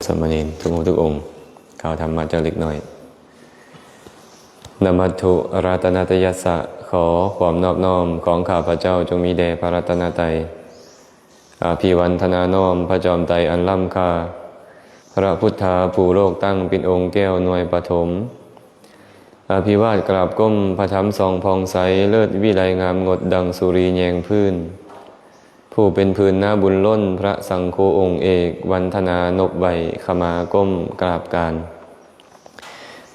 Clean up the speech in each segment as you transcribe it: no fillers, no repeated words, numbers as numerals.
สามเณรทุกองค์กล่าวธรรมะเจ้าเล็กน้อยนะมัตถุรัตนตยัสสะขอความนอบน้อมของข้าพระเจ้าจงมีแด่พระรัตนตรัยอาภิวันธนาน้อมพระจอมไตรอันล้ำค่าพระพุทธาผู้โลกตั้งเป็นองค์แก้วหน่วยปฐมอาภิวาทกราบก้มพระธรรมทรงพองใสเลิศวิไลงามงดดังสุรีแยงพื้นผู้เป็นพื้นหน้าบุญล้นพระสังโฆองค์เอกวันธนานบใบขมาก้มกราบการ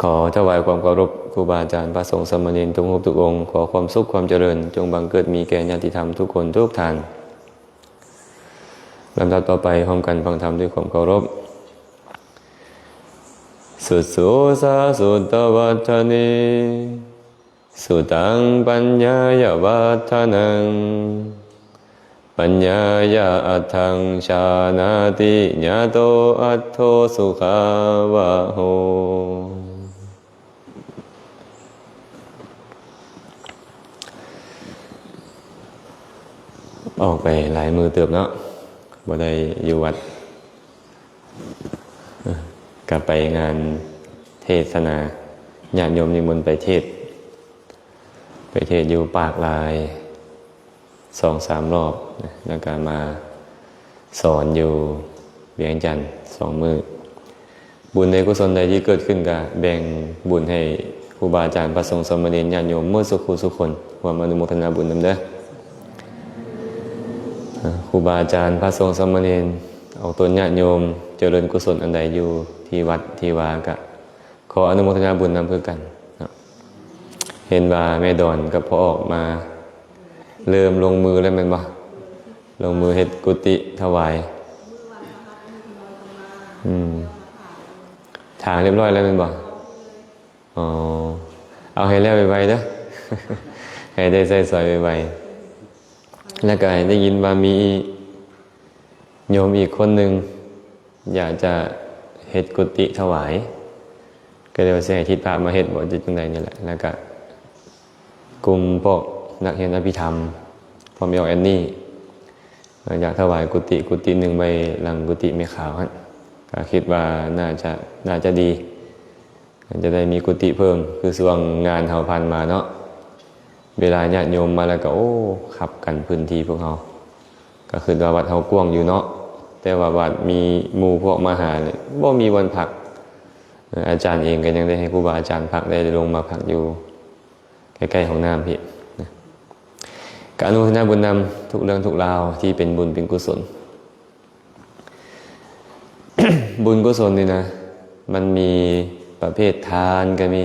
ขอถวายความเคารพครูบาอาจารย์พระสงฆ์สามเณรทุกรูปทุกองค์ขอความสุขความเจริญจงบังเกิดมีแก่ญาติธรรมทุกคนทุกท่านลำดับต่อไปพร้อมกันฟังธรรมด้วยความเคารพสุสุสาสุตวัฏฐานิสุตังปัญญายวัฏฐานังปัญญายาอัตถังชานาติญาโตอัตโธสุขาวะโหออกไปหลายมือเติบเนาะบ่ได้อยู่วัดกลับไปงานเทศนาญาติโยมนิมนต์ไปเทศอยู่ปากลาย2-3 รอบแล้วก็มาสอนอยู่เวียงจันทร์2 มื้อบุญในกุศลใดที่เกิดขึ้นก็แบ่งบุญให้ครูบาอาจารย์พระสงฆ์สามเณรญาติโยมมื้อสุขคนความอนุโมทนาบุญนำเด้อครูบาอาจารย์พระสงฆ์สามเณรเอาตนญาติโยมเจริญกุศลอันใดอยู่ที่วัดที่วาก็ขออนุโมทนาบุญนำเพื่อกันเห็นว่าแม่ดอนกับพ่อออกมาเริ่มลงมือแล้วแม่นบ่ลงมือเฮ็ดกุฏิถวายทางเรียบร้อยแล้วแม่นบ่อ๋อเอาให้แล้วไวๆเด้อ ให้ได้ใส่สอยไวๆแล้วก็ได้ยินว่ามีโยมอีกคนหนึ่งอยากจะเฮ็ดกุฏิถวายก็เลยว่าสิให้ทิศพระมาเฮ็ดบ่จิตจังได๋นี่แหละแล้วก็กลุ่มพวกนักเรียนอภิธรรมพร้อมยองแอนนี่อยากถวายกุฏิหนึ่งไปหลังกุฏิแม่ขาวก็คิดว่าน่าจะดีจะได้มีกุฏิเพิ่มคือส่วงงานเฮาผ่านมาเนาะเวลาญาติโยมมาแล้วก็ขับกันพื้นที่พวกเฮาก็คือว่าวัดเฮากว้างอยู่เนาะแต่ว่าวัดมีหมู่พวกมาหาเนี่ยบ่มีวันพักอาจารย์เองก็ยังได้ให้ครูบาอาจารย์พักได้ลงมาพักอยู่ใกล้ๆห้องน้ำพี่การอนุโมทนาบุญนำทุกเรื่องทุกราวที่เป็นบุญเป็นกุศล บุญกุศลนี่นะมันมีประเภททานก็มี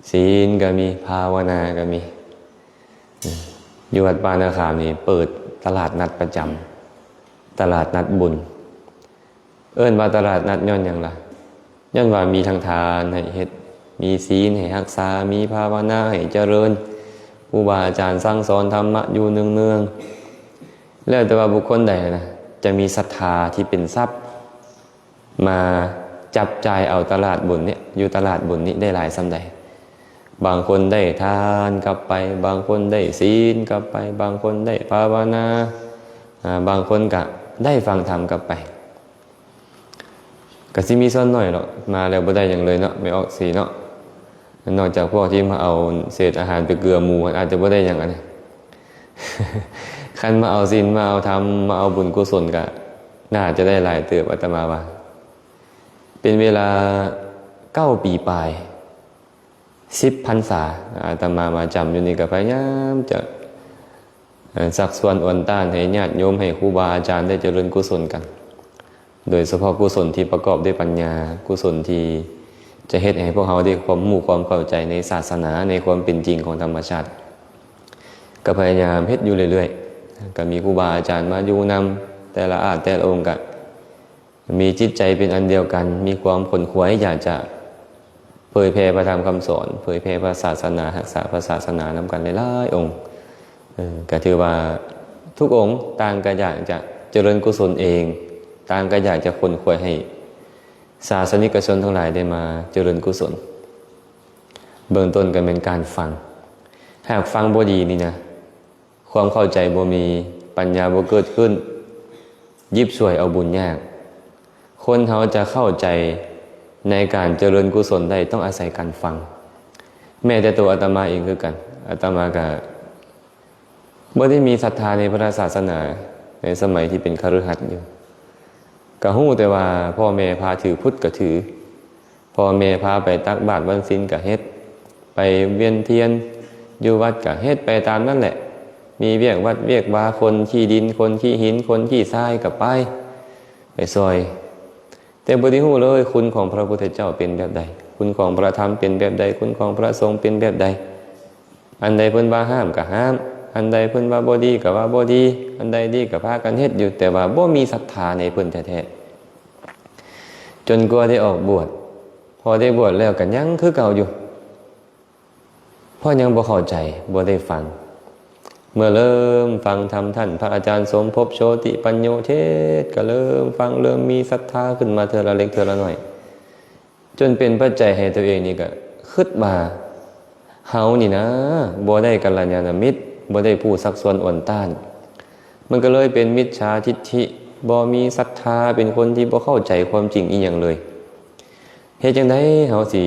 ศีลก็มีภาวนาก็มีอยู่วัดป่านาคามนี่เปิดตลาดนัดประจำตลาดนัดบุญว่าตลาดนัดย้อนอย่างไรย้อนว่ามีทางทานให้เฮ็ดมีศีลให้รักษามีภาวนาให้เจริญครูบาอาจารย์สั่งสอนธรรมะอยู่เนืองๆแล้วแต่ว่าบุคคลใดนะจะมีศรัทธาที่เป็นทรัพย์มาจับจ่ายเอาตลาดบุญเนี่ยอยู่ตลาดบุญนี้ได้หลายส่ำใดบางคนได้ทานกลับไปบางคนได้ศีลกลับไปบางคนได้ภาวนาบางคนก็ได้ฟังธรรมกลับไปก็สิมีส่วนน้อยหรอกมาแล้วบ่ได้หยังเลยเนาะไม่ออกสีเนาะนอกจากพวกที่มาเอาเศษอาหารไปเกลือหมูอาจจะบ่ได้หยังอันนี้ คันมาเอาศีลมาเอาธรรมมาเอาบุญกุศลก็น่าจะได้หลายเติบอาตมาว่าเป็นเวลา9 ปีปลาย10 พรรษาอาตมาจำอยู่นี่ก็พยายามจะสักส่วนอวนต้านให้ญาติโยมให้ครูบาอาจารย์ได้เจริญกุศลกันโดยเฉพาะกุศลที่ประกอบด้วยปัญญากุศลที่จะเฮ็ดให้พวกเขาได้ความรู้ความเข้าใจในศาสนาในความเป็นจริงของธรรมชาติก็พยายามเฮ็ดอยู่เรื่อยๆก็มีครูบาอาจารย์มาอยู่นำแต่ละองค์ก็มีจิตใจเป็นอันเดียวกันมีความขนขวายอยากจะเผยแผ่พระธรรมคำสอนเผยแผ่พระศาสนารักษาพระศาสนานำกันหลายๆองค์ก็ถือว่าทุกองค์ต่างก็อยากจะเจริญกุศลเองต่างก็อยากจะขนขวายให้ศาสนิกชนทั้งหลายได้มาเจริญกุศลเบื้องต้นก็เป็นการฟังหากฟังบ่ดีนี่นะความเข้าใจบ่มีปัญญาบ่เกิดขึ้นยิบช่วยเอาบุญยากค คนเขาจะเข้าใจในการเจริญกุศลได้ต้องอาศัยการฟังแม้แต่ตัวอาตมาเองคือกันอาตมาก็บ่ได้มีศรัทธาในพระศาสนาในสมัยที่เป็นคฤหัสถ์อยู่ก็ฮู้แต่ว่าพ่อแม่พาถือพุทธก็ถือพ่อแม่พาไปตักบาตรวันศีลก็เฮ็ดไปเวียนเทียนอยู่วัดก็เฮ็ดไปตามนั่นแหละมีเวียกวัดเวียกวาคนขี้ดินคนขี้หินคนขี้ทรายก็ไปซอยแต่บ่ได้ฮู้เลยคุณของพระพุทธเจ้าเป็นแบบใดคุณของพระธรรมเป็นแบบใดคุณของพระสงฆ์เป็นแบบใดอันใดเพิ่นว่าห้ามก็ห้ามอันใดเพิ่นว่าบ่ดีก็ว่าบ่ดีอันใดดีก็พากันเฮ็ดอยู่แต่ว่าบ่มีศรัทธาในเพิ่นแท้ๆจนกว่าได้ออกบวชพอได้บวชแล้วก็ยังคือเก่าอยู่เพราะยังบ่เข้าใจบ่ได้ฟังเมื่อเริ่มฟังธรรมท่านพระอาจารย์สมภพโชติปัญโยเทศก็เริ่มฟังเริ่มมีศรัทธาขึ้นมาเทื่อละเล็กเทื่อละน้อยจนเป็นปัจจัยให้ตัวเองนี่ก็คิดมาเฮานี่นะบ่ได้กัลยาณมิตรบ่ได้ผู้ซักซ้วนอ่อนต้านมันก็เลยเป็นมิจฉาทิฏฐิบ่มีศรัทธาเป็นคนที่บ่เข้าใจความจริงอีหยังเลยเฮ็ดจังได๋เฮาสิ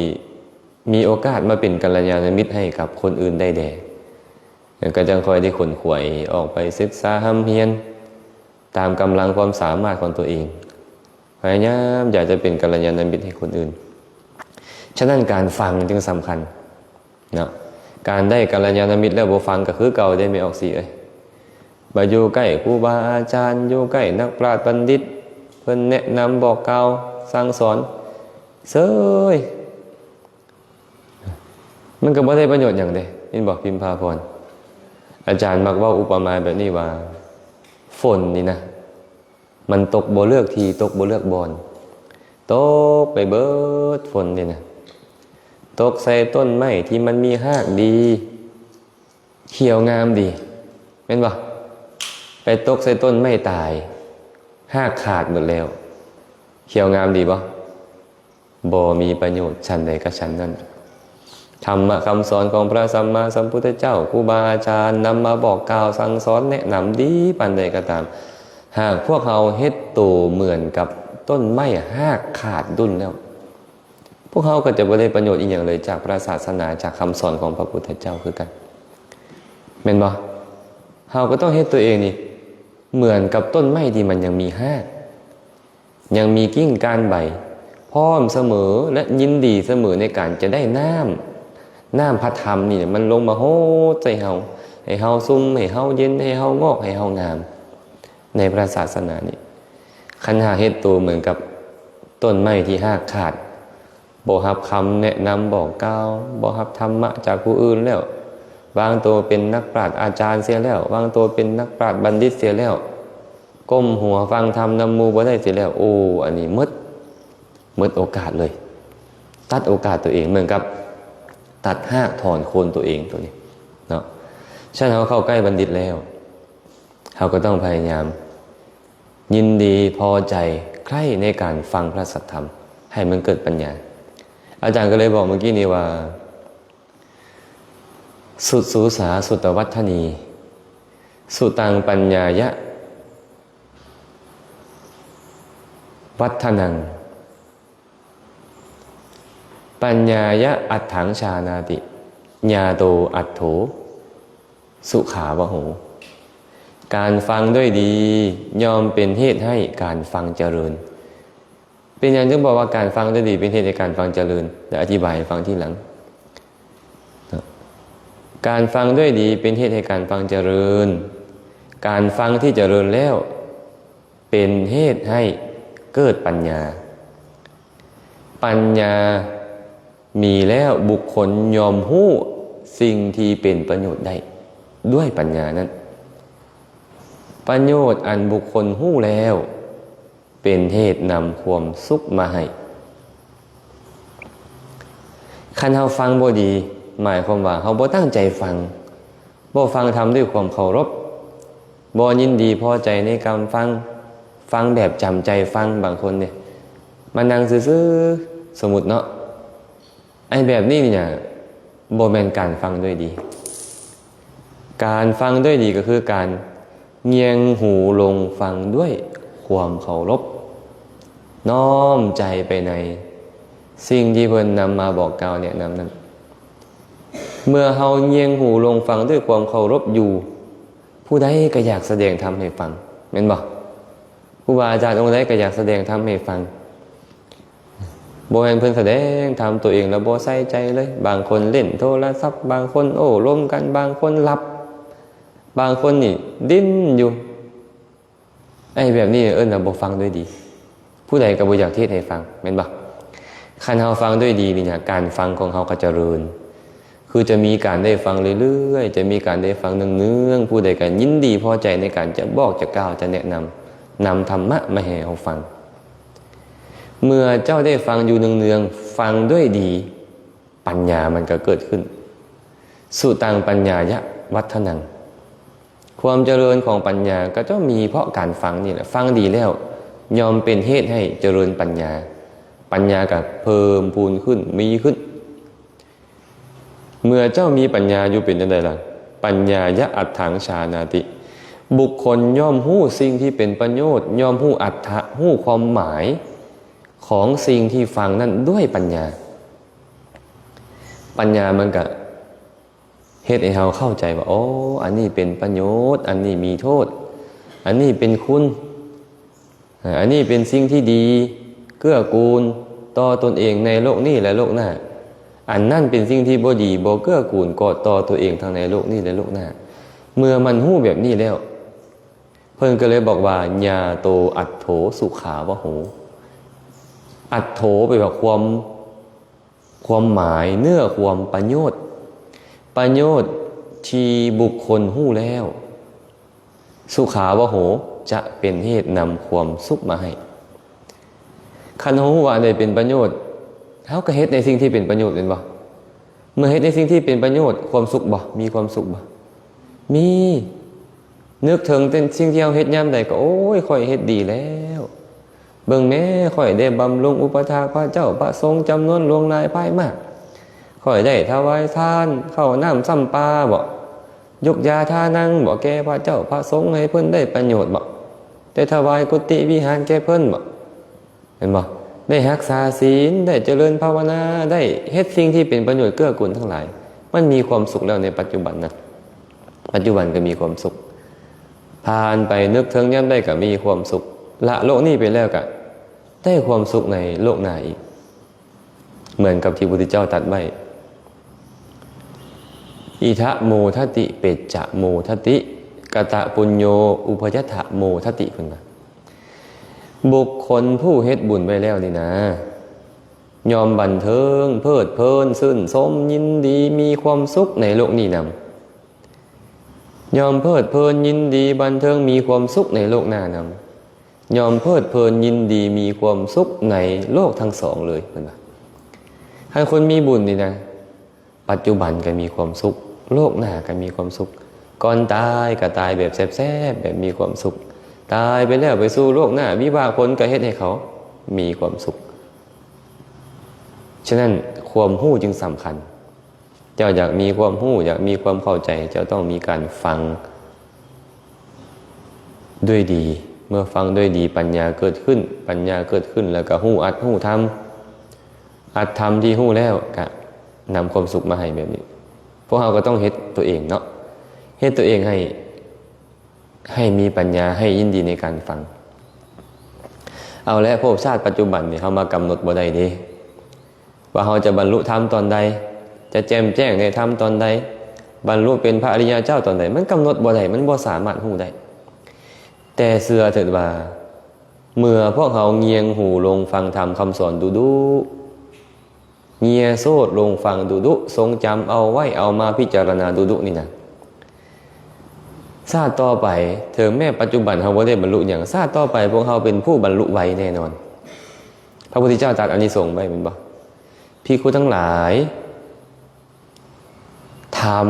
มีโอกาสมาเป็นกัลยาณมิตรให้กับคนอื่นได้แด่ก็จังค่อยได้ขนขวยออกไปศึกษาห้ำเฮียนตามกำลังความสามารถของตัวเองพยายามอยากจะเป็นกัลยาณมิตรให้คนอื่นฉะนั้นการฟังจึงสำคัญนะการได้กัลยาณมิตรแล้วบ่ฟังก็คือเก่าได้ไม่ออกสิบ่อยู่ใกล้ครูบาอาจารย์อยู่ใกล้นักปราชญ์บัณฑิตเพิ่นแนะนำบอกกล่าวสั่งสอนเซ้ยมันก็บ่ได้ประโยชน์หยังเด้ยินบอกพิมพาพรอาจารย์มักว่าอุปมาแบบนี้ว่าฝนนี่นะมันตกบ่เลือกทีตกบ่เลือกบอนตกไปเบิดฝนนี่นะตกใส่ต้นไม้ที่มันมีรากดีเขียวงามดีแม่นบ่ไปตกใส่ต้นไม้ตายรากขาดหมดแล้วเขียวงามดีบ่บ่มีประโยชน์ชั้นใดก็ชั้นนั้นธรรมะคำสอนของพระสัมมาสัมพุทธเจ้าครูบาอาจารย์นำมาบอกกล่าวสั่งสอนแนะนำดีปานใดก็ตามหากพวกเราเฮ็ดตัวเหมือนกับต้นไม้รากขาดดุลแล้วพวกเขาก็จะบ่ได้ประโยชน์อีกอย่างเลยจากพระศาสนาจากคำสอนของพระพุทธเจ้าคือกันแม่นบ่เราก็ต้องเฮ็ดตัวเองนี่เหมือนกับต้นไม้ที่มันยังมีรากยังมีกิ่งก้านใบพร้อมเสมอและยินดีเสมอในการจะได้น้ำพระธรรมนี่มันลงมาโหใจเฮาให้เฮาซุ่มให้เฮาเย็นให้เฮางอกให้เฮางามในพระศาสนานี่คันหาเฮ็ดตัวเหมือนกับต้นไม้ที่รากขาดบ่รับคำแนะนำบอกกล่าวบ่รับธรรมะจากผู้อื่นแล้ววางตัวเป็นนักปราชญ์อาจารย์เสียแล้ววางตัวเป็นนักปราชญ์บัณฑิตเสียแล้วก้มหัวฟังธรรมนำหมู่บ่ได้เสียแล้วโอ้อันนี้หมดโอกาสเลยตัดโอกาสตัวเองเหมือนกับตัดรากถอนโคนตัวเองตัวนี้เนาะฉะนั้นเขาเข้าใกล้บัณฑิตแล้วเขาก็ต้องพยายามยินดีพอใจใคร่ในการฟังพระสัทธรรมให้มันเกิดปัญญาอาจารย์ก็เลยบอกเมื่อกี้นี้ว่าสุดสูสาสุตวัฏนีสุตังปัญญายะวัฒนังปัญญายะอัตถังชานาติญาโตอัตโถสุขาวโหการฟังด้วยดียอมเป็นเหตุให้การฟังเจริญเป็นอย่างที่บอกว่าการฟังด้วยดีเป็นเหตุให้การฟังเจริญและอธิบายฟังที่หลังการฟังด้วยดีเป็นเหตุให้การฟังเจริญการฟังที่เจริญแล้วเป็นเหตุให้เกิดปัญญาปัญญามีแล้วบุคคลยอมรู้สิ่งที่เป็นประโยชน์ได้ด้วยปัญญานั้นประโยชน์อันบุคคลรู้แล้วเป็นเหตุนำความสุขมาให้คันเฮาฟังบ่ดีหมายความว่าเฮาบ่ตั้งใจฟังบ่ฟังทำด้วยความเคารพบ่ยินดีพอใจในการฟังแบบจำใจฟังบางคนเนี่ยมานั่งซื่อๆสมมุติเนาะไอ้แบบนี้เนี่ยบ่แม่นการฟังด้วยดีการฟังด้วยดีก็คือการเงียงหูลงฟังด้วยความเคารพ น้อมใจไปในสิ่งที่เพิ่นนำมาบอกกล่าวแนะนำนั้นเมื่อเฮาเงียงหูลงฟังด้วยความเคารพอยู่ผู้ใดก็อยากแสดงธรรมให้ฟังแม่นบ่ครูบาอาจารย์องค์ใดก็อยากแสดงธรรมให้ฟังบ่แม่นเพิ่นแสดงธรรมตัวเองแล้วบ่ใส่ใจเลยบางคนเล่นโทรศัพท์บางคนโอ้ล้มกันบางคนหลับบางคนนี่ดิ้นอยู่ไอ้แบบนี้ว่าบ่ฟังด้วยดีผู้ใดก็บ่อยากเทศน์ให้ฟังแม่นบ่คันเฮาฟังด้วยดีนี่เนี่ยการฟังของเฮาก็เจริญคือจะมีการได้ฟังเรื่อยๆจะมีการได้ฟังเนืองๆผู้ใดก็ยินดีพอใจในการจะบอกจะกล่าวจะแนะนำธรรมะมาให้เฮาฟังเมื่อเจ้าได้ฟังอยู่เนืองๆฟังด้วยดีปัญญามันก็เกิดขึ้นสุตังปัญญายะวัฒนังความเจริญของปัญญาก็จะมีเพราะการฟังนี่แหละฟังดีแล้วยอมเป็นเหตุให้เจริญปัญญาก็เพิ่มพูนขึ้นมีขึ้นเมื่อเจ้ามีปัญญาอยู่เป็นจังไดล่ะปัญญายะอัตถังชานาติบุคคลย่อมรู้สิ่งที่เป็นประโยชน์ย่อมรู้อัตถะรู้ความหมายของสิ่งที่ฟังนั้นด้วยปัญญามันก็เฮ็ดให้เราเข้าใจว่าโอ้อันนี้เป็นประโยชน์อันนี้มีโทษอันนี้เป็นคุณอันนี้เป็นสิ่งที่ดีเกื้อกูลต่อตนเองในโลกนี้และโลกหน้าอันนั่นเป็นสิ่งที่บ่ดีบ่เกื้อกูลก่อต่อตัวเองทั้งในโลกนี้และโลกหน้าเมื่อมันฮู้แบบนี้แล้วเพิ่นก็เลยบอกว่าญาโตอัตโถสุขาวะโหอัตโถไปว่าความหมายเนื้อความประโยชน์ที่บุคคลฮู้แล้วสุขาวะโหจะเป็นเหตุนำความสุขมาให้คันฮู้ว่าได้เป็นประโยชน์เฮาก็เฮ็ดในสิ่งที่เป็นประโยชน์เป็นบ่เมื่อเฮ็ดในสิ่งที่เป็นประโยชน์ความสุขบ่มีความสุขบ่มีนึกถึงแต่สิ่งที่เฮาเฮ็ดยามใดก็โอ้ยค่อยเฮ็ดดีแล้วเบิ่งแม่ค่อยได้บำรุงอุปถากพระเจ้าพระสงฆ์จำนวนล่วงหลายภายมากค่อยได้ถวายทานเข้าน้ำซ้ำปลาบ่ยกยาทานังบ่แก่พระเจ้าพระสงฆ์ให้เพิ่นได้ประโยชน์บ่ได้ถวายกุฏิวิหารแก่เพิ่นบ่เห็นบ่ได้รักษาศีลได้เจริญภาวนาได้เฮ็ดสิ่งที่เป็นประโยชน์เกื้อกูลทั้งหลายมันมีความสุขแล้วในปัจจุบันนะปัจจุบันก็มีความสุขผ่านไปนึกถึงยามใดก็มีความสุขละโลกนี้ไปแล้วก็ได้ความสุขในโลกหน้าอีกเหมือนกับที่พระพุทธเจ้าตรัสไว้อิทะโมทติเปจจะโมทติกตะปุญโญอุปยัตถะโมทติเพิ่นว่าบุคคลผู้เฮ็ดบุญไว้แล้วนี่นะยอมบันเทิงเพลิดเพลินชื่นชมยินดีมีความสุขในโลกนี้นำยอมเพลิดเพลินยินดีบันเทิงมีความสุขในโลกหน้านำยอมเพลิดเพลินยินดีมีความสุขในโลกทั้งสองเลยเพิ่นว่าถ้าคนมีบุญนี่นะปัจจุบันก็มีความสุขโลกหน้าก็มีความสุขก่อนตายก็ตายแบบแซ่บๆแบบมีความสุขตายไปแล้วไปสู่โลกหน้าวิบากผลก็เฮ็ดให้เขามีความสุขฉะนั้นความฮู้จึงสำคัญเจ้าอยากมีความฮู้อยากมีความเข้าใจเจ้าต้องมีการฟังด้วยดีเมื่อฟังด้วยดีปัญญาเกิดขึ้นแล้วก็ฮู้อัดฮู้ทำที่ฮู้แล้วก็นำความสุขมาให้แบบนี้พวกเราก็ต้องเฮ็ดตัวเองเนาะเฮ็ดตัวเองให้มีปัญญาให้ยินดีในการฟังเอาแล้วภพชาติปัจจุบันนี่เฮามากำหนดบ่ได้เด้ว่าเฮาจะบรรลุธรรมตอนใดจะแจ่มแจ้งในธรรมตอนใดบรรลุเป็นพระอริยเจ้าตอนใดมันกำหนดบ่ได้มันบ่สามารถฮู้ได้แต่เชื่อเถิดว่าเมื่อพวกเราเงียงหูลงฟังธรรมคำสอนดูเงียโซดลงฟังดูทรงจำเอาไว้เอามาพิจารณาดูนี่นะชาติต่อไปถึงแม้ปัจจุบันเราบ่ได้บรรลุอย่างชาติต่อไปพวกเราเป็นผู้บรรลุไวแน่นอนพระพุทธเจ้าตรัสอานิสงส์ไว้แม่นบ่ภิกขุทั้งหลายธรรม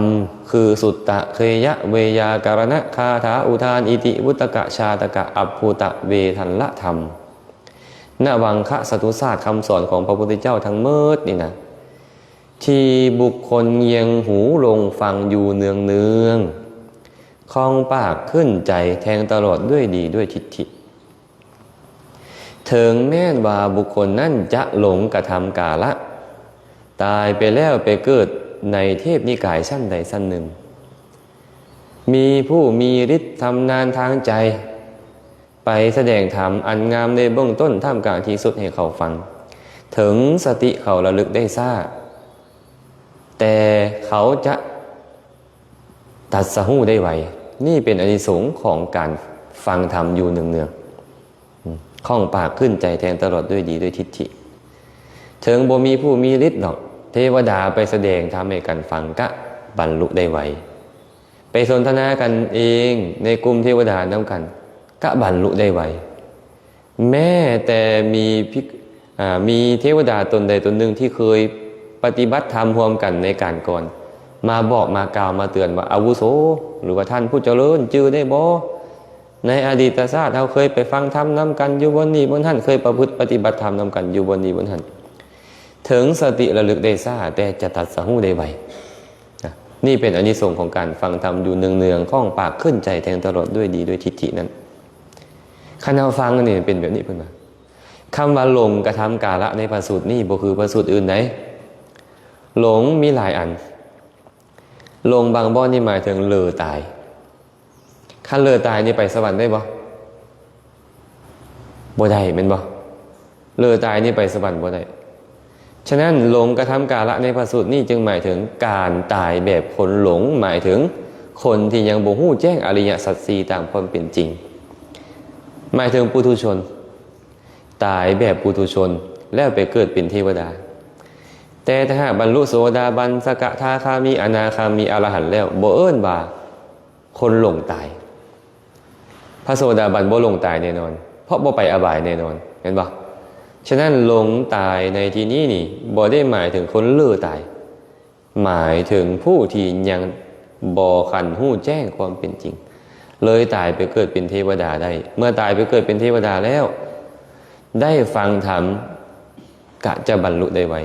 คือสุตตะเคยะเวยาการณะคาถาอุทานอิติวุตกะชาตกะอัปภูตะเวทันละธรรมนวังคะสัตุศาสตร์คำสอนของพระพุทธเจ้าทั้งหมดนี่นะที่บุคคลเงียงหูลงฟังอยู่เนืองคล่องปากขึ้นใจแทงตลอดด้วยดีด้วยทิฏฐิ ถึงแม้นว่าบุคคลนั้นจะหลงกระทำกาละตายไปแล้วไปเกิดในเทพนิกายชั้นใดชั้นหนึ่งมีผู้มีฤทธิ์ทำนานทางใจไปแสดงธรรมอันงามในเบื้องต้นท่ามกลางที่สุดให้เขาฟังถึงสติเขาระลึกได้ซ่าแต่เขาจะตัดสหูได้ไวนี่เป็นอานิสงส์ของการฟังธรรมอยู่เนืองๆคล่องปากขึ้นใจแทงตลอดด้วยดีด้วยทิฏฐิถึงบ่มีผู้มีฤทธิ์หรอกเทวดาไปแสดงธรรมให้กันฟังก็บรรลุได้ไวไปสนทนากันเองในกลุ่มเทวดานำกันก็บรรลุได้ไวแม้แต่มีเทวดาตนใดตนหนึ่งที่เคยปฏิบัติธรรมร่วมกันในการก่อนมาบอกมากล่าวมาเตือนว่าอาวุโสหรือว่าท่านผู้เจริญจื่อได้บ่ในอดีตชาติเราเคยไปฟังธรรมนำกันอยู่บนนี้บนท่านเคยประพฤติปฏิบัติธรรมนำกันอยู่บนนี้บนท่านถึงสติระลึกได้ซ่าแต่จะตัดสหูได้ไวนี่เป็นอานิสงส์ของการฟังธรรมอยู่เนืองๆคล่องปากขึ้นใจแทงตลอดด้วยดีด้วยทิฏฐินั้นคันเราฟังนี่เป็นแบบนี้เพิ่นว่าคำว่าหลงกระทำกาละในพระสูตรนี่บ่คือพระสูตรอื่นไหนหลงมีหลายอันหลงบางบ่อนี่หมายถึงเลอตายคันเลอตายนี่ไปสวรรค์ได้บ่บ่ได้แม่นบ่เลอตายนี่ไปสวรรค์บ่ได้ฉะนั้นหลงกระทำกาละในพระสูตรนี่จึงหมายถึงการตายแบบคนหลงหมายถึงคนที่ยังบ่ฮู้แจ้งอริยสัจสี่ตามความเป็นจริงหมายถึงปุถุชนตายแบบปุถุชนแล้วไปเกิดเป็นเทวดาแต่ถ้าหากบรรลุโสดาบันสกทาคามีอนาคามีอรหันต์แล้วบ่เอิ้นว่าคนหลงตายพระโสดาบันบ่หลงตายแน่นอนเพราะบ่ไปอบายแน่นอนเห็นบ่ฉะนั้นหลงตายในที่นี้นี่บ่ได้หมายถึงคนเลื่อตายหมายถึงผู้ที่ยังบ่คันฮู้แจ้งความเป็นจริงเลยตายไปเกิดเป็นเทวดาได้เมื่อตายไปเกิดเป็นเทวดาแล้วได้ฟังธรรมกะจะบรรลุได้ไว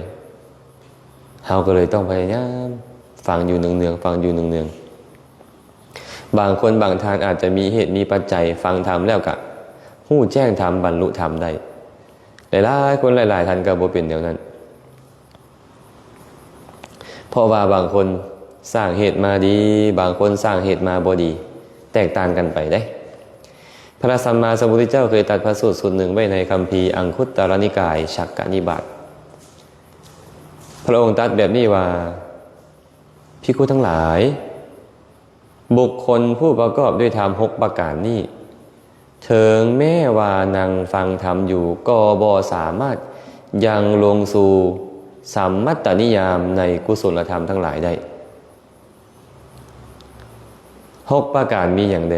เฮาก็เลยต้องพยายามฟังอยู่เนืองๆฟังอยู่เนืองๆบางคนบางทางอาจจะมีเหตุมีปัจจัยฟังธรรมแล้วกะฮู้แจ้งธรรมบรรลุธรรมได้หลายๆคนหลายๆท่านก็บ่เป็นเดี๋ยวนั้นเพราะว่าบางคนสร้างเหตุมาดีบางคนสร้างเหตุมาบ่ดีแตกต่างกันไปได้พระสัมมาสัมพุทธเจ้าเคยตรัสพระสูตรสูตรหนึ่งไว้ในคัมภีร์อังคุตตรนิกายฉักกนิบาตพระองค์ตรัสแบบนี้ว่าภิกขุทั้งหลายบุคคลผู้ประกอบด้วยธรรม6ประการนี้ถึงแม้ว่านั่งฟังธรรมอยู่ก็บ่สามารถยังลงสู่สัมมัตตนิยามในกุศลธรรมทั้งหลายได้6ประการมีอย่างใด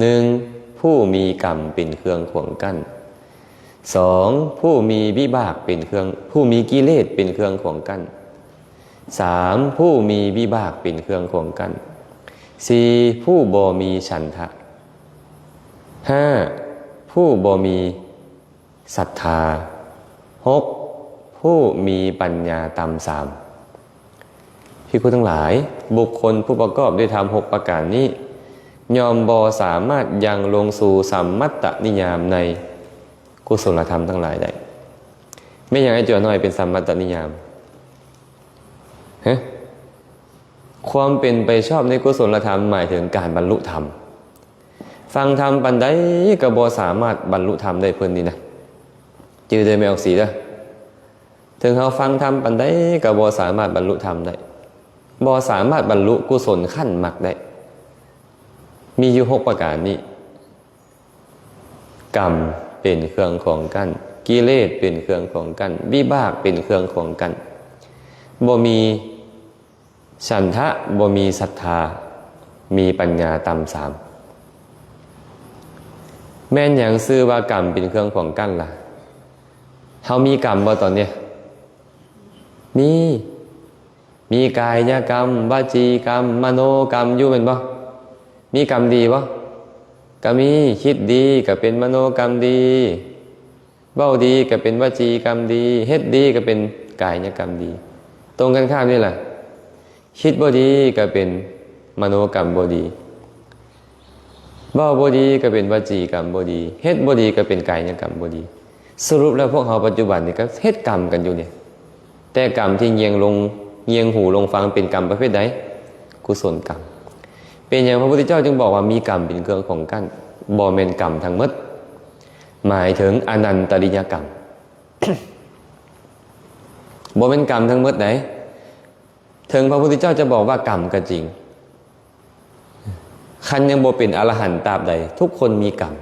1. ผู้มีกรรมเป็นเครื่องขวางกั้น 2. ผู้มีวิบากเป็นเครื่องผู้มีกิเลสเป็นเครื่องขวางกั้น 3. ผู้มีวิบากเป็นเครื่องขวางกั้น 4. ผู้บ่มีฉันทะ 5. ผู้บ่มีศรัทธา 6. ผู้มีปัญญาต่ำ3ภิกขุทั้งหลายบุคคลผู้ประกอบด้วยธรรม6ประการนี้ยอมบ่สามารถยังลงสู่สัมมัตตนิยามในกุศลธรรมทั้งหลายได้ไม่อย่างไอ้เจ้าน้อยเป็นสัมมัตตนิยามความเป็นไปชอบในกุศลธรรมหมายถึงการบรรลุธรรมฟังธรรมปันใดก็บ่สามารถบรรลุธรรมได้เพิ่นนี่นะจื่อได้ไม่ออกสีเด้อถึงเขาฟังธรรมปันใดก็บ่สามารถบรรลุธรรมได้บ่สามารถบรรลุกุศลขั้นมรรคได้มีอยู่6ประการนี้กรรมเป็นเครื่องของกั้นกิเลสเป็นเครื่องของกั้นวิบากเป็นเครื่องของกั้นบ่มีฉันทะบ่มีศรัทธามีปัญญาต่ำ3แม่นอย่างซื่อว่ากรรมเป็นเครื่องของกั้นล่ะเฮามีกรรมบ่ตอนเนี้ยมีกายกรรมวจีกรรมมโนกรรมอยู่แม่นบ่มีกรรมดีบ่ก็มีคิดดีก็เป็นมโนกรรมดีเว้าดีก็เป็นวจีกรรมดีเฮ็ดดีก็เป็นกายกรรมดีตรงกันข้ามนี่ล่ะคิดบ่ดีก็เป็นมโนกรรมบ่ดีเว้าบ่ดีก็เป็นวจีกรรมบ่ดีเฮ็ดบ่ดีก็เป็นกายกรรมบ่ดี สรุปแล้วพวกเราปัจจุบันนี่ก็เฮ็ดกรรมกันอยู่เนี่ยแต่กรรมที่เงียงหูลงฟังเป็นกรรมประเภทใดกุศลกรรมเป็นอย่างพระพุทธเจ้าจึงบอกว่ามีกรรมเป็นเครื่องของกั้นบ่แม่นกรรมทั้งหมดหมายถึงอนันตริยกรรม บ่แม่นกรรมทั้งหมดไหนถึงพระพุทธเจ้าจะบอกว่ากรรมก็จริงคันยังบ่เป็นอรหันต์ตราบใดทุกคนมีกรรม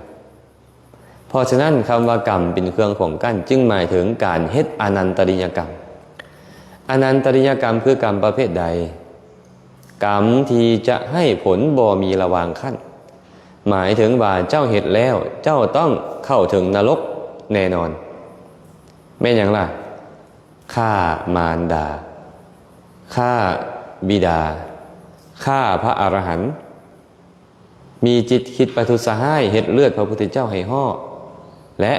เพราะฉะนั้นคำว่ากรรมเป็นเครื่องของกั้นจึงหมายถึงการเฮ็ดอนันตริยกรรมอนันตริยกรรมคือกรรมประเภทใดกรรมที่จะให้ผลบ่มีระหว่างขั้นหมายถึงว่าเจ้าเฮ็ดแล้วเจ้าต้องเข้าถึงนรกแน่นอนแม่นหยังล่ะฆ่ามารดาฆ่าบิดาฆ่าพระอรหันต์มีจิตคิดประทุษร้ายเฮ็ดเลือดพระพุทธเจ้าให้ห่อและ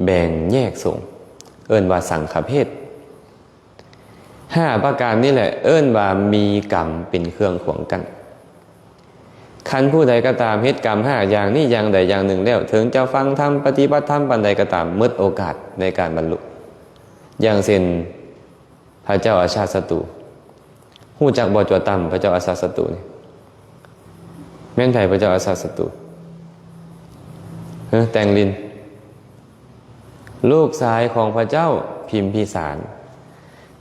แบ่งแยกสงฆ์เอิ้นว่าสังฆเพศ5ประการนี้แหละเอิ้นว่ามีกรรมเป็นเครื่องขวางกันคันผู้ใดก็ตามเฮ็ดกรรม5อย่างนี้อย่างใดอย่างหนึ่งแล้วถึงจะฟังธรรมปฏิบัติธรรมปานใดก็ตามหมดโอกาสในการบรรลุอย่างเช่นพระเจ้าอาชาติศัตรูฮู้จักบ่จัวตํพระเจ้าอาชาติศัตรูนี่แม่นไผพระเจ้าอาชาติศัตรูแตงลินลูกชายของพระเจ้าพิมพิสาร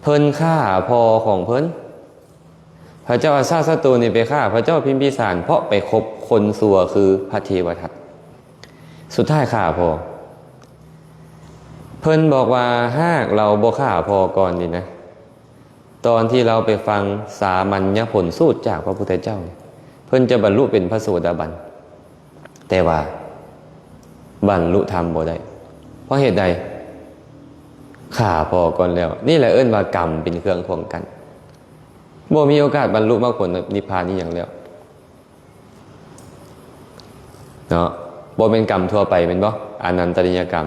เพิ่นฆ่าพ่อของเพิ่นพระเจ้าอาชาติศัตรูนี่ไปฆ่าพระเจ้าพิมพิสารเพราะไปคบคนซัวคือพระเทวทัตสุดท้ายฆ่าพ่อเพิ่นบอกว่าหากเราบ่ฆ่าพ่อก่อนนี่นะตอนที่เราไปฟังสามัญญผลสูตรจากพระพุทธเจ้าเพิ่นจะบรรลุเป็นพระโสดาบันแต่ว่าบรรลุธรรมบ่ได้เพราะเหตุใดฆ่าพ่อก่อนแล้วนี่แหละเอิ้นว่ากรรมเป็นเครื่องของกันบ่มีโอกาสบรรลุมรรคผลนิพพานนี่อย่างแล้วเนาะบ่เป็นกรรมทั่วไปเป็นบ่อนันตริยกรรม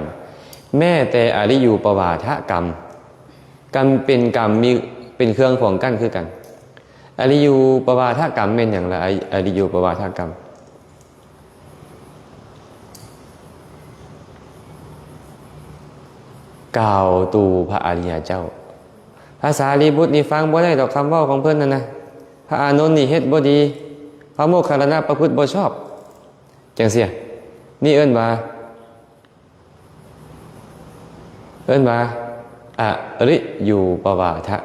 แม้แต่อริยูปวาทกรรมกรรมเป็นกรรมมีเป็นเครื่องของกั้นคือกันอริยูปวาทกรรมเป็นอย่างไรอริยูปวาทกรรมกล่าวตูพระอริยเจ้าภาษาลีบุตรนี่ฟังบ่ได้ดอกคำเว้าของเพิ่นนั่นนะพระอานนท์นี่เฮ็ดบ่ดีพระโมคคัลลานะประพฤติบ่ชอบจังเสียนี่เอิ้นว่าอริยูปวาทะ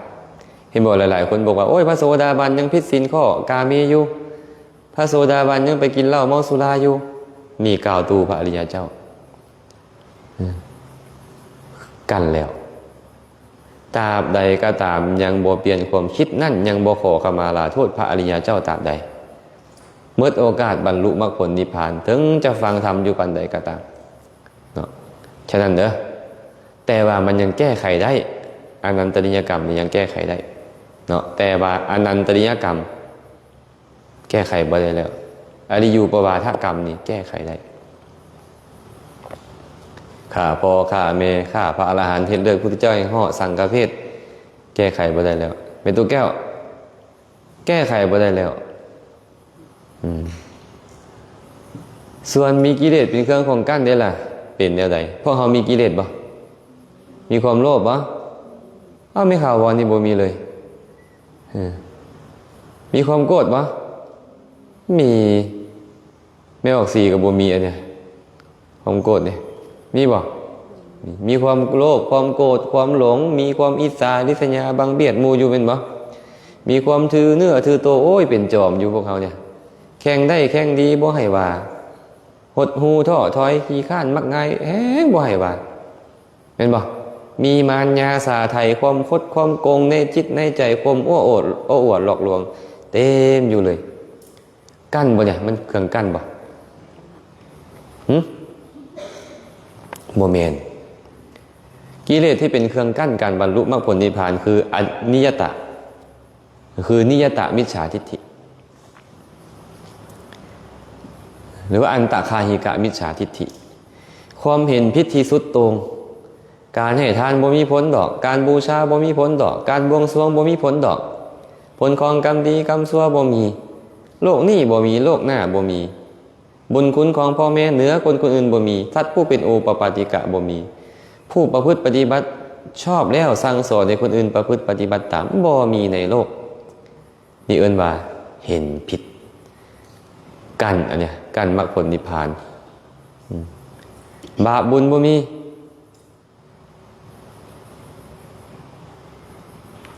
เห็นบอกหลายๆคนบอกว่าโอ้ยพระโสดาบันยังผิดศีลข้อกาเมอยู่พระโสดาบันยังไปกินเหล้าเมาสุราอยู่นี่กล่าวตูพระอริยเจ้ากันแล้วตราบใดก็ตามยังบ่เปลี่ยนความคิดนั่นยังบ่ขอขมาลาโทษพระอริยเจ้าตราบใดเมื่อโอกาสบรรลุมรรคผลนิพพานถึงจะฟังธรรมอยู่ปานใดก็ตามเนาะฉะนั้นเด้อแต่ว่ามันยังแก้ไขได้อนันตริยกรรมนี่ยังแก้ไขได้เนาะแต่ว่าอนันตริยกรรมแก้ไขบ่ได้แล้วอริยูปวาทกรรมนี่แก้ไขได้ฆ่าพ่อฆ่าแม่ฆ่าพระอรหันต์เฮ็ดเลือดพุทธเจ้าให้ห่อสังฆเพศแก้ไขบ่ได้แล้วเป็นตัวแก้วแก้ไขบ่ได้แล้วส่วนมีกิเลสเป็นเครื่องของกั้นได้ล่ะเป็นแนวใดพวกเฮามีกิเลสบ่มีความโลภบ่ไม่ข่าววอนนี่บ่มีเลยมีความโกรธบ่มีไม่ออกสีกับบ่มีอันเนี้ยความโกรธเนี่ยมีบ่มีความโลภความโกรธความหลงมีความอิจฉาริษยาบังเบียดหมู่อยู่เป็นบ่มีความถือเนื้อถือตัวโอ้ยเป็นจอมอยู่พวกเขาเนี่ยแข่งได้แข่งดีบ่ให้ว่าหดหูท้อถอยขี้ข้านมักง่ายบ่ให้ว่าเป็นบ่มีมารยาสาไทยความคดความโกงในจิตในใจความอ้ออวดหลอกลวงเต็มอยู่เลยกั้นบ่เนี่ยมันเครื่องกั้นบ่บ่แม่นกิเลสที่เป็นเครื่องกั้นการบรรลุมรรคผลนิพพานคืออนิยตะคือนิยตะมิจฉาทิฏฐิหรือว่าอันตคาหิกะมิจฉาทิฏฐิความเห็นผิดที่สุดตรงการให้ทานบ่มีผลดอกการบูชาบ่มีผลดอกการบวงสรวงบ่มีผลดอกผลของกรรมดีกรรมชั่วบ่มีโลกนี้บ่มีโลกหน้าบ่มีบุญคุณของพ่อแม่เหนือคนอื่นบ่มีสัตว์ผู้เป็นโอปปาติกะบ่มี ผู้ประพฤติปฏิบัติชอบแล้วสั่งสอนในคนอื่นประพฤติปฏิบัติตามบ่มีในโลกนี่เอิ้นว่าเห็นผิดกันอันเนี้ยกันมรรคผลนิพพานบาปบุญบ่มี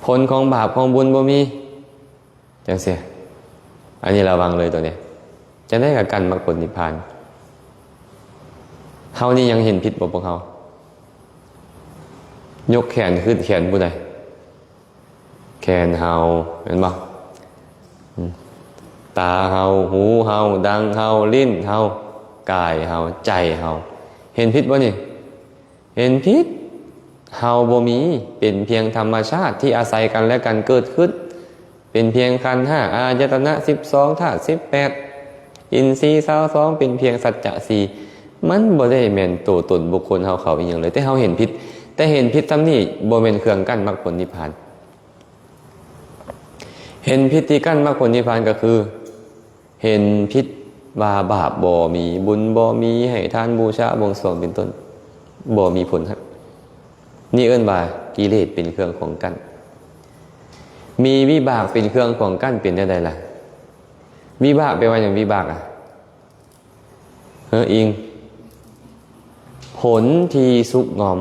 ผลของบาปของบุญบ่มีจังเสียอันนี้ระวังเลยตัวเนี้ยจะได้กับกันมรรคผลนิพพานเฮานี่ยังเห็นผิดบ่พวกเฮายกแขนขึ้นแขนผู้ใดแขนเฮาเห็นบ่ตาเฮาหูเฮาดังเฮาลิ้นเฮากายเฮาใจเฮาเห็นผิดบ่นี่เห็นผิดเฮาบ่มีเป็นเพียงธรรมชาติที่อาศัยกันและกันเกิดขึ้นเป็นเพียงขันธ์ห้าอายตนะ12ธาตุ18อินทรีย์22เป็นเพียงสัจจะ4มันบ่ได้แม่นตัวตนบุคคลเฮาเขาอีหยังเลยแต่เฮาเห็นผิดแต่เห็นผิดทำนี่บ่แม่นเครื่องกั้นมรรคผลนิพพานเห็นผิดที่กั้นมรรคผลนิพพานก็คือเห็นผิดว่าบาปบ่มีบุญบ่มีให้ทานบูชาบวงสรวงเป็นต้นบ่มีผลครับนี่เอิ้นว่ากิเลสเป็นเครื่องของกั้นมีวิบากเป็นเครื่องของกั้นเป็นได้ล่ะวิบากแปลว่าอย่างวิบากอิงผลที่สุกงอม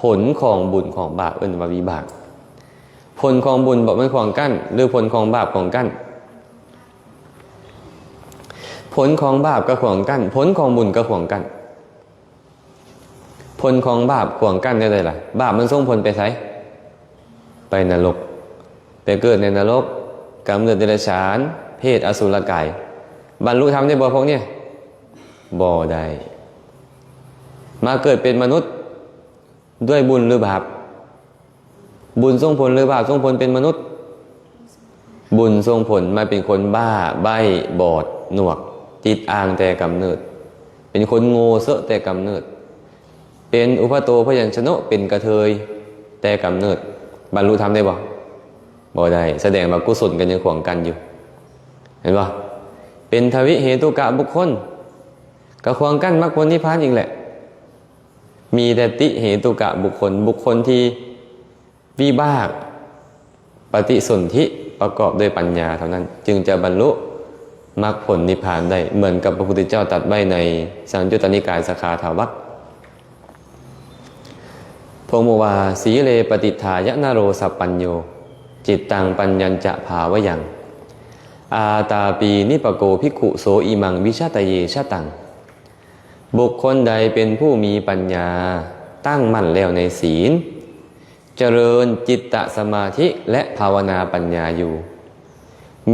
ผลของบุญของบาปเอิ้นว่าวิบากผลของบุญบอกมันของกั้นหรือผลของบาปของกั้นผลของบาปก็ขวางกั้นผลของบุญก็ขวางกั้นผลของบาปขวางกั้นได้ล่ะบาปมันส่งผลไปไสไปนรกไปเกิดในนรกกำเนิดเดรัจฉานเพศอสุรกายบรรลุธรรมได้บ่พวกนี้บ่ได้มาเกิดเป็นมนุษย์ด้วยบุญหรือบาปบุญส่งผลหรือบาปส่งผลเป็นมนุษย์บุญส่งผลมาเป็นคนบ้าใบ้บอดหนวกติดอ่างแต่กำเนิดเป็นคนโง่เสอะแต่กำเนิดเป็นอุปโตพยัญชนะเป็นกระเทยแต่กำเนิดบรรลุธรรมได้บ่บ่ได้แสดงว่ากุศลกันยังขวางกันอยู่เห็นบ่เป็นทวิเหตุกะบุคคลก็ขวางกันมรรคผลนิพพานอีกแหละมีแต่ติเหตุกะบุคคลบุคคลที่วิบากปฏิสนธิประกอบด้วยปัญญาเท่านั้นจึงจะบรรลุมรรคผลนิพพานได้เหมือนกับพระพุทธเจ้าตรัสไว้ในสังยุตตนิกายสขาถาวัตรพระองค์บอกว่าสีเลปฏิฐายนโรสัพปัญโยจิตตังปัญญัญจะภาวะยังอาตาปีนิปโกภิกขุโสอิมังวิชาตเยชะตังบุคคลใดเป็นผู้มีปัญญาตั้งมั่นแล้วในศีลเจริญจิตตสมาธิและภาวนาปัญญาอยู่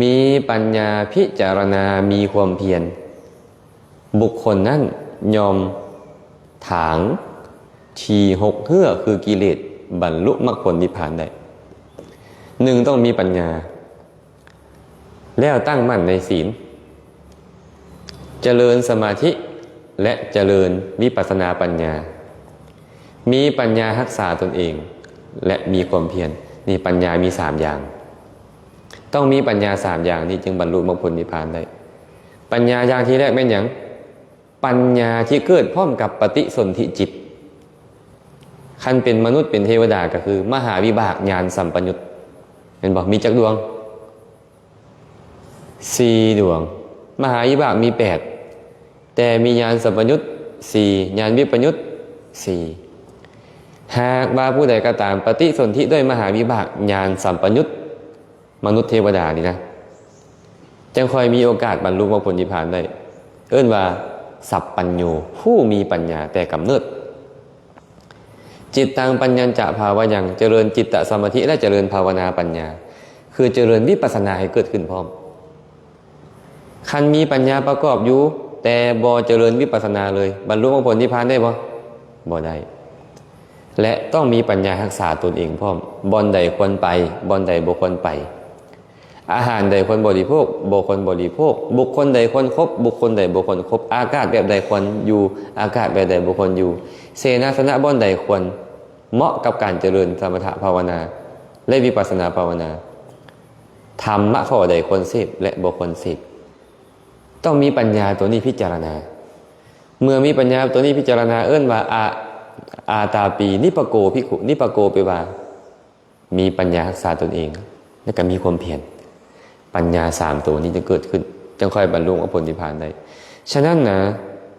มีปัญญาพิจารณามีความเพียรบุคคลนั้นยอมถางทีหกเหื่อคือกิเลสบรรลุมรรคผลนิพพานได้หนึ่งต้องมีปัญญาแล้วตั้งมั่นในศีลเจริญสมาธิและเจริญวิปัสสนาปัญญามีปัญญารักษาตนเองและมีความเพียรนี่ปัญญามี3อย่างต้องมีปัญญา3อย่างนี้จึงบรรลุมรรคผลนิพพานได้ปัญญาอย่างที่แรกเป็นหยังปัญญาที่เกิดพร้อมกับปฏิสนธิจิตคันเป็นมนุษย์เป็นเทวดาก็คือมหาวิบากญาณสัมปยุตเห็นบอกมีจักดวง4ดวงมหาวิบากมี8แต่มีญาณสัมปยุต4ญาณวิปยุต4หากว่าผู้ใดก็ตามปฏิสนธิด้วยมหาวิบากญาณสัมปยุตมนุษย์เทวดานี่นะจึงค่อยมีโอกาสบรรลุมรรคผลนิพพานได้เอิ้นว่าสัพปัญโยผู้มีปัญญาแต่กำเนิดจิตตังปัญญัญจะภาวะยังเจริญจิตตสมาธิและเจริญภาวนาปัญญาคือเจริญวิปัสสนาให้เกิดขึ้นพร้อมคันมีปัญญาประกอบอยู่แต่บ่เจริญวิปัสสนาเลยบรรลุมรรคผลนิพพานได้บ่ได้และต้องมีปัญญารักษาตนเองพร้อมบ่อนใดควรไปบ่อนใดบ่ควรไปอาหารใดควรบริโภคบ่ควรบริโภคบุคคลใดควรคบบุคคลใดบ่ควรคบอากาศแบบใดควรอยู่อากาศแบบใดบ่ควรอยู่เสนาสนะบ่อนใดควรเหมาะกับการเจริญสมถภาวนาและวิปัสสนาภาวนาธรรมะข้อใดควรเสพและบ่ควรเสพต้องมีปัญญาตัวนี้พิจารณาเมื่อมีปัญญาตัวนี้พิจารณาเอิ้นว่า อาตาปีนิปโกภิกขุนิปโกไปว่ามีปัญญารักษาตนเองแล้วก็มีความเพียรปัญญา3ตัวนี้จะเกิดขึ้นจึงค่อยบรรลุมรรคผลนิพพานได้ฉะนั้นนะ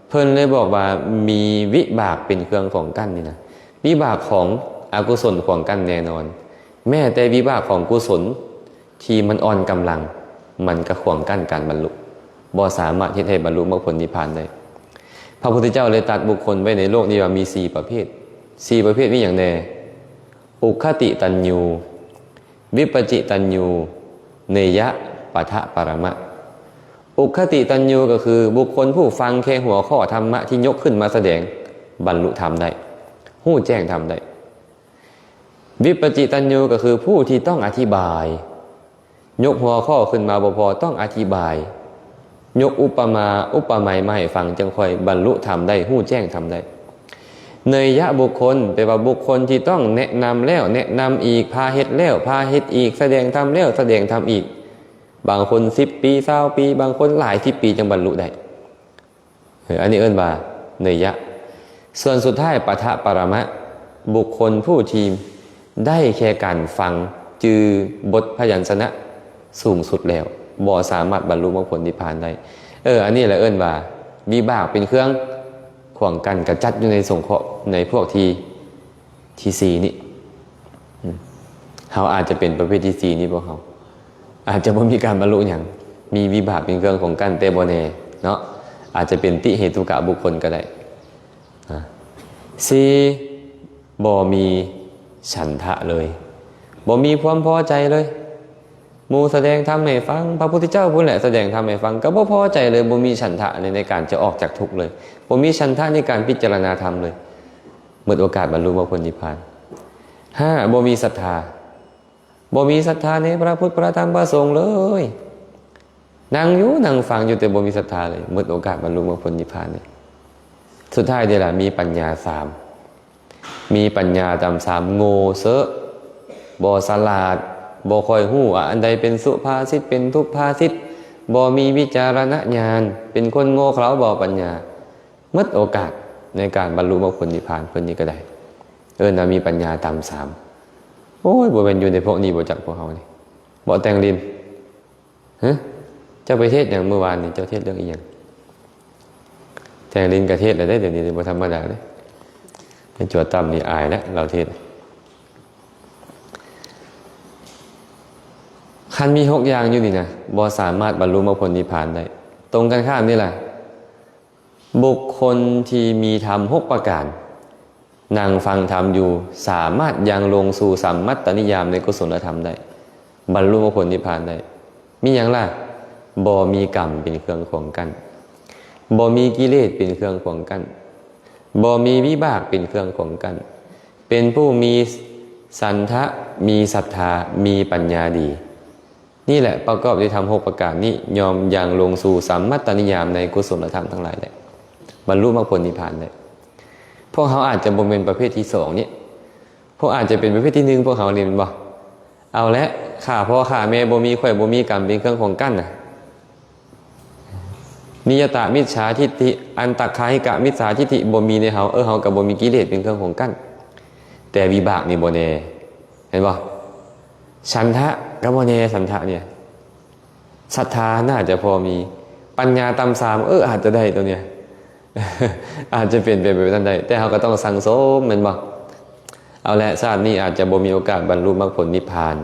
เพิ่นเลยบอกว่ามีวิบากเป็นเครื่องของกั้นนี่นะวิบากของอกุศลของกั้นแน่นอนแม้แต่วิบากของกุศลที่มันอ่อนกำลังมันก็ขวางกั้นการบรรลุบ่สามารถที่จะบรรลุมรรคผลนิพพานได้พระพุทธเจ้าเลยตัดบุคคลไว้ในโลกนี้ว่ามี4ประเภท4ประเภทมีอย่างแน่อุคติตัญญูวิปจิตัญญูเนยะปะทะปรมะอุคติตัญญูก็คือบุคคลผู้ฟังแค่หัวข้อธรรมะที่ยกขึ้นมาแสดงบรรลุธรรมได้หู้แจ้งธรรมได้วิปจิตัญญูก็คือผู้ที่ต้องอธิบายยกหัวข้อขึ้นมาบ่พอต้องอธิบายยกอุปมาอุปไมยมาให้ฟังจึงค่อยบรรลุธรรมได้หู้แจ้งธรรมได้เนยยะบุคคลแปลว่าบุคคลที่ต้องแนะนำแล้วแนะนำอีกพาเฮ็ดแล้วพาเฮ็ดอีกแสดงธรรมแล้วแสดงธรรมอีกบางคน10 ปี20 ปีบางคนหลาย10 ปีจึงบรรลุได้อันนี้เอิ้นว่าเนยยะส่วนสุดท้ายปะทะปรมะบุคคลผู้ที่ได้แค่การฟังจือบทพยัญชนะสูงสุดแล้วบ่สามารถบรรลุมรรคผลนิพพานได้อันนี้แหละเอิ้นว่าวิบากเป็นเครื่องขวางกันกระจัดอยู่ในสงเคราะห์ในพวกที่4นี่เขาอาจจะเป็นประเภทที่4นี้พวกเขาอาจจะบ่มีการบรรลุอย่างมีวิบากเป็นเครื่องของกันแต่บ่แน่เนาะอาจจะเป็นติเหตุกะบุคคลก็ได้4บ่มีฉันทะเลยบ่มีความพอใจเลยหมู่แสดงธรรมให้ฟังพระพุทธเจ้าพูดแหละแสดงธรรมให้ฟังก็บ่พอใจเลยบ่มีฉันทะในการจะออกจากทุกข์เลยบ่มีฉันทะในการพิจารณาธรรมเลยหมดโอกาสบรรลุมรรคผลนิพพาน5บ่มีศรัทธาบ่มีศรัทธาในพระพุทธพระธรรมพระสงฆ์เลยนั่งฟังอยู่แต่บ่มีศรัทธาเลยหมดโอกาสบรรลุมรรคผลนิพพานเลยสุดท้ายเดี๋ยวล่ะมีปัญญา3มีปัญญาตาม3โง่เซอะบ่ฉลาดบ่ค่อยฮู้อันใดเป็นสุภาษิตเป็นทุพภาษิตบ่มีวิจารณญาณเป็นคนโง่เขลาบ่ปัญญาหมดโอกาสในการบรรลุมรรคผลนิพพานเพิ่นนี้ก็ได้น่ะมีปัญญาตาม3โอ้ยบ่แม่นอยู่ในพวกนี้บ่จักพวกเฮานี่บ่แต่งริมเจ้าไปเทศน์หยังเมื่อวานนี่เจ้าเทศน์เรื่องอีหยังแต่งริมก็เทศน์แล้วได้เดี๋ยวนี้บ่ธรรมดาเด้เป็นจั่วต่ำนี่อายแล้วเราเทศคันมี6อย่างอยู่นี่นะบ่สามารถบรรลุมรรคผลนิพพานได้ตรงกันข้ามนี่แหละบุคคลที่มีธรรม6ประการนั่งฟังธรรมอยู่สามารถยังลงสู่สัมมัตตนิยามในกุศลธรรมได้บรรลุมรรคผลนิพพานได้มีอย่างล่ะบ่มีกรรมเป็นเครื่องขวางกั้นบ่มีกิเลสเป็นเครื่องขวางกั้นบ่มีวิบากเป็นเครื่องขวางกั้นเป็นผู้มีสันทะมีศรัทธามีปัญญาดีนี่แหละประกอบด้วยธรรม6ประการนี้ยอมยังลงสู่สัมมัตตนิยามในกุศลธรรมทั้งหลายได้บรรลุมรรคผลนิพพานได้พวกเขาอาจจะบ่เป็นประเภทที่2นี่พวกอาจจะเป็นประเภทที่1พวกเขาเรียนบ่เอาละข้าพ่อข้าแม่บ่มีข่อยบ่มีกรรมเป็นเครื่องของกั้นน่ะนิยตมิจฉาทิฏฐิอันตักคาหิกะมิจฉาทิฏฐิบ่มีในเฮาเฮาก็บ่มีกิเลสเป็นเครื่องของกั้นแต่วิบากนี่บ่แน่เห็นบ่ฉันทะก็บ่แน่ฉันทะเนี่ยศรัทธาน่าจะพอมีปัญญาตาม3อาจจะได้ตัวเนี้ย อาจจะเปลี่ยนไปแบบนั้นได้แต่เราก็ต้องสั่งสมแม่นบ่เอาละชาตินี้อาจจะบ่มีโอกาสบรรลุมรรคผลนิพพาน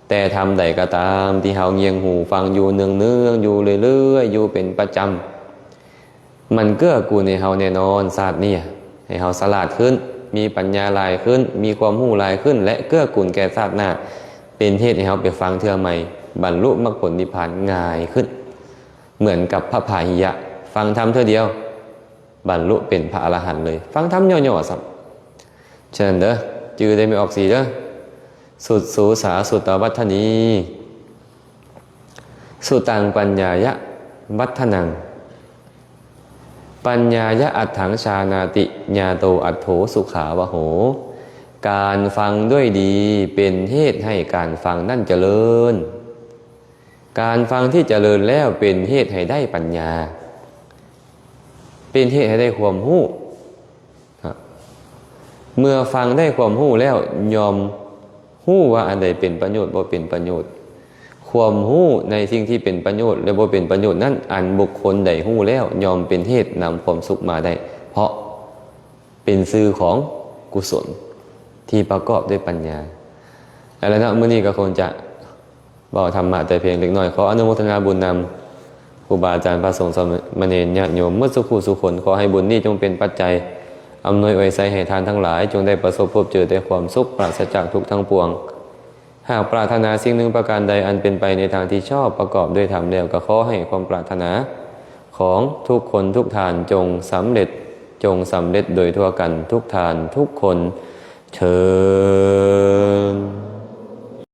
แต่ทำใดก็ตามที่เราเงียงหูฟังอยู่เนืองๆอยู่เรื่อยๆอยู่เป็นประจำมันเกื้อกูลในเราแน่นอนชาตินี้ให้เราฉลาดขึ้นมีปัญญาหลายขึ้นมีความรู้หลายขึ้นและเกื้อกูลแก่ชาติหน้าเป็นเหตุให้เราไปฟังเทื่อใหม่บรรลุมรรคผลนิพพานง่ายขึ้นเหมือนกับพระพาหิยะฟังธรรมเทื่อเดียวบรรลุเป็นพระอรหันต์เลยฟังธรรมย่อๆซ้ำฉะนั้นเด้อจือได้ไม่ออกสีเด้อสุดสูสาสุตวัฒนีสุตังปัญญายะวัฒนังปัญญายะอัตถังชานาติญาโตอัตโถสุขาวโหการฟังด้วยดีเป็นเหตุให้การฟังนั่นเจริญการฟังที่เจริญแล้วเป็นเหตุให้ได้ปัญญาเป็นเหตุให้ได้ความรู้ เมื่อฟังได้ความรู้แล้วยอมรู้ว่าอันใดเป็นประโยชน์บ่เป็นประโยชน์ความรู้ในสิ่งที่เป็นประโยชน์และบ่เป็นประโยชน์นั้นอันบุคคลใดรู้แล้วยอมเป็นเหตุนำความสุขมาได้ เพราะเป็นสื่อของกุศลที่ประกอบด้วยปัญญาแล้วนะมื้อนี้ก็คงจะบอกธรรมะแต่เพียงเล็กน้อยขออนุโมทนาบุญนำครูบาอาจารย์พระสงฆ์สามเณรญาติโยมเมื่อสุขสุขคนขอให้บุญนี้จงเป็นปัจจัยอำนวยอวยไสให้ทานทั้งหลายจงได้ประสบพบเจอแต่ความสุขปราศจากทุกข์ทั้งปวงหากปรารถนาสิ่งหนึ่งประการใดอันเป็นไปในทางที่ชอบประกอบด้วยธรรมแล้วก็ขอให้ความปรารถนาของทุกคนทุกทานจงสำเร็จโดยทั่วกันทุกทานทุกคนเชิญ